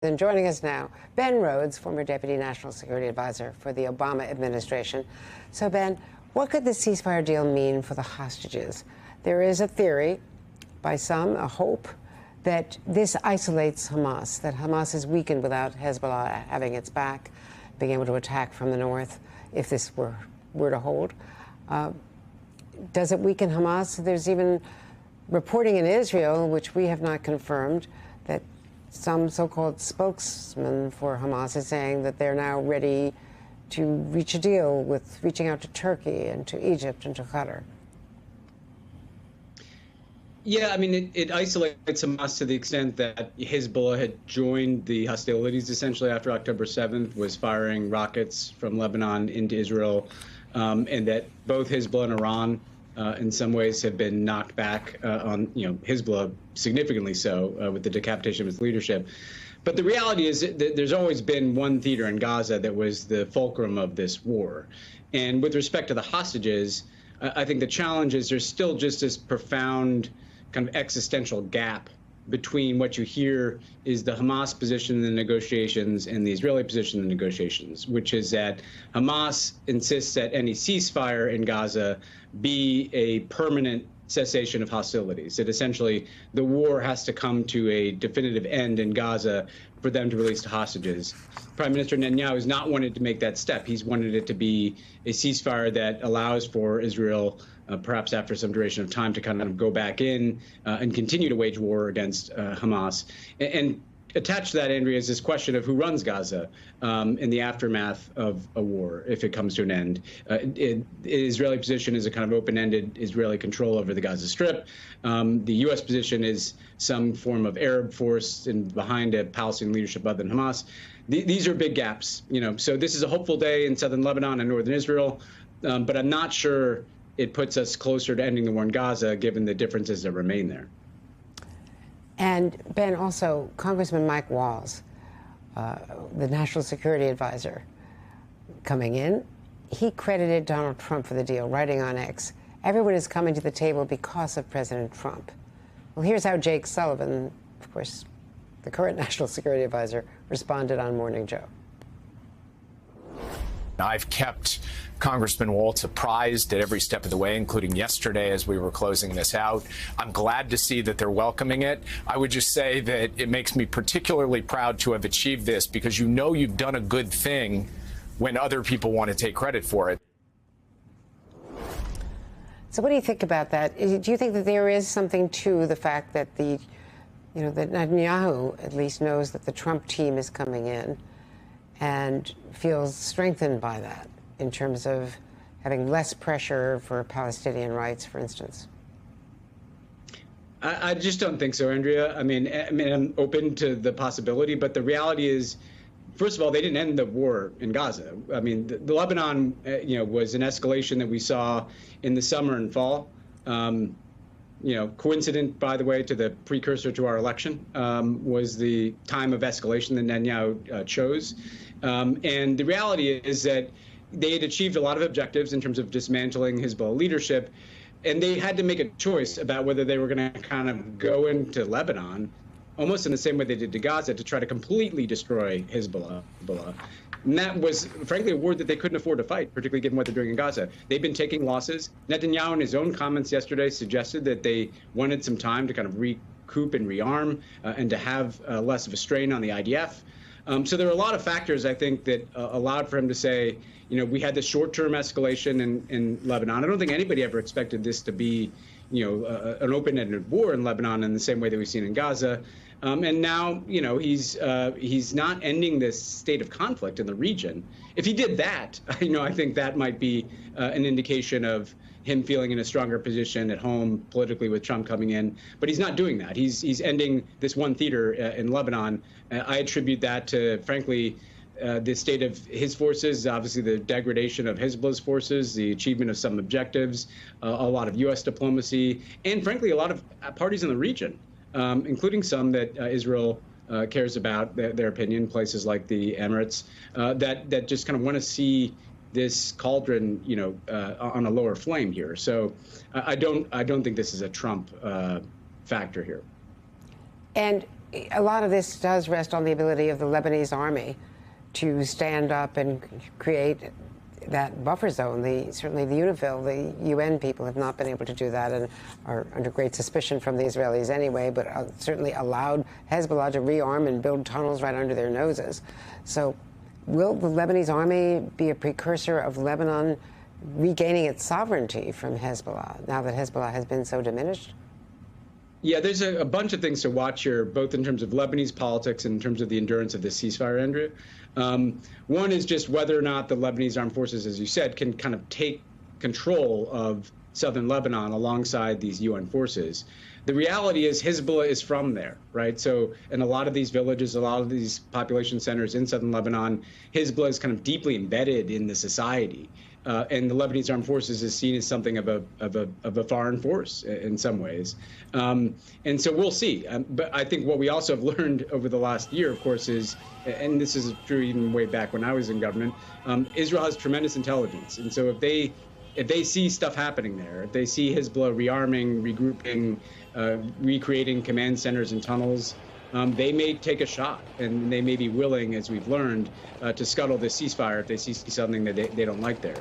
And joining us now, Ben Rhodes, former Deputy National Security Advisor for the Obama administration. So, Ben, what could the ceasefire deal mean for the hostages? There is a theory by some, a hope, that this isolates Hamas, that Hamas is weakened without Hezbollah having its back, being able to attack from the north if this were to hold. Does it weaken Hamas? There's even reporting in Israel, which we have not confirmed, that some so-called spokesman for Hamas is saying that they're now ready to reach a deal with reaching out to Turkey and to Egypt and to Qatar. Yeah, I mean, it isolates Hamas to the extent that Hezbollah had joined the hostilities essentially after October 7th, was firing rockets from Lebanon into Israel, and that both Hezbollah and Iran in some ways have been knocked back on, Hezbollah significantly so with the decapitation of its leadership. But the reality is that there's always been one theater in Gaza that was the fulcrum of this war. And with respect to the hostages, I think the challenge is there's still just this profound kind of existential gap between what you hear is the Hamas position in the negotiations and the Israeli position in the negotiations, which is that Hamas insists that any ceasefire in Gaza be a permanent cessation of hostilities. That essentially the war has to come to a definitive end in Gaza for them to release the hostages. Prime Minister Netanyahu has not wanted to make that step. He's wanted it to be a ceasefire that allows for Israel, perhaps after some duration of time, to kind of go back in and continue to wage war against Hamas. And attached to that, Andrea, is this question of who runs Gaza in the aftermath of a war, if it comes to an end. The Israeli position is a kind of open-ended Israeli control over the Gaza Strip. The U.S. position is some form of Arab force behind a Palestinian leadership other than Hamas. These are big gaps, So this is a hopeful day in southern Lebanon and northern Israel, but I'm not sure it puts us closer to ending the war in Gaza, given the differences that remain there. And, Ben, also, Congressman Mike Waltz, the National Security Advisor, coming in, he credited Donald Trump for the deal, writing on X, "Everyone is coming to the table because of President Trump." Well, here's how Jake Sullivan, of course, the current National Security Advisor, responded on Morning Joe. I've kept Congressman Waltz apprised at every step of the way, including yesterday as we were closing this out. I'm glad to see that they're welcoming it. I would just say that it makes me particularly proud to have achieved this because you've done a good thing when other people want to take credit for it. So what do you think about that? Do you think that there is something to the fact that that Netanyahu at least knows that the Trump team is coming in and feels strengthened by that in terms of having less pressure for Palestinian rights, for instance? I just don't think so, Andrea. I mean, I'm open to the possibility, but the reality is, first of all, they didn't end the war in Gaza. I mean, the Lebanon, was an escalation that we saw in the summer and fall. Coincident, by the way, to the precursor to our election, was the time of escalation that Netanyahu chose. And the reality is that they had achieved a lot of objectives in terms of dismantling Hezbollah leadership, and they had to make a choice about whether they were going to kind of go into Lebanon, almost in the same way they did to Gaza, to try to completely destroy Hezbollah. And that was, frankly, a war that they couldn't afford to fight, particularly given what they're doing in Gaza. They've been taking losses. Netanyahu, in his own comments yesterday, suggested that they wanted some time to kind of recoup and rearm and to have less of a strain on the IDF. So there are a lot of factors, I think, that allowed for him to say, we had this short-term escalation in Lebanon. I don't think anybody ever expected this to be, an open-ended war in Lebanon in the same way that we've seen in Gaza. And now, he's not ending this state of conflict in the region. If he did that, I think that might be an indication of him feeling in a stronger position at home politically with Trump coming in. But he's not doing that. He's ending this one theater in Lebanon. I attribute that to, frankly, the state of his forces, obviously the degradation of Hezbollah's forces, the achievement of some objectives, a lot of U.S. diplomacy, and, frankly, a lot of parties in the region, including some that Israel cares about, their opinion, places like the Emirates, that just kind of want to see this cauldron, on a lower flame here. So I don't think this is a Trump factor here. And a lot of this does rest on the ability of the Lebanese army to stand up and create that buffer zone. Certainly the UNIFIL, the UN people have not been able to do that and are under great suspicion from the Israelis anyway, but certainly allowed Hezbollah to rearm and build tunnels right under their noses. So will the Lebanese army be a precursor of Lebanon regaining its sovereignty from Hezbollah now that Hezbollah has been so diminished? Yeah, there's a bunch of things to watch here, both in terms of Lebanese politics and in terms of the endurance of the ceasefire, Andrew. One is just whether or not the Lebanese armed forces, as you said, can kind of take control of southern Lebanon alongside these UN forces. The reality is Hezbollah is from there, right? So in a lot of these villages, a lot of these population centers in southern Lebanon, Hezbollah is kind of deeply embedded in the society. And the Lebanese armed forces is seen as something of a foreign force in some ways, and so we'll see. But I think what we also have learned over the last year, of course, is, and this is true even way back when I was in government, Israel has tremendous intelligence, and so if they see stuff happening there, if they see Hezbollah rearming, regrouping, recreating command centers and tunnels, they may take a shot, and they may be willing, as we've learned, to scuttle the ceasefire if they see something that they don't like there.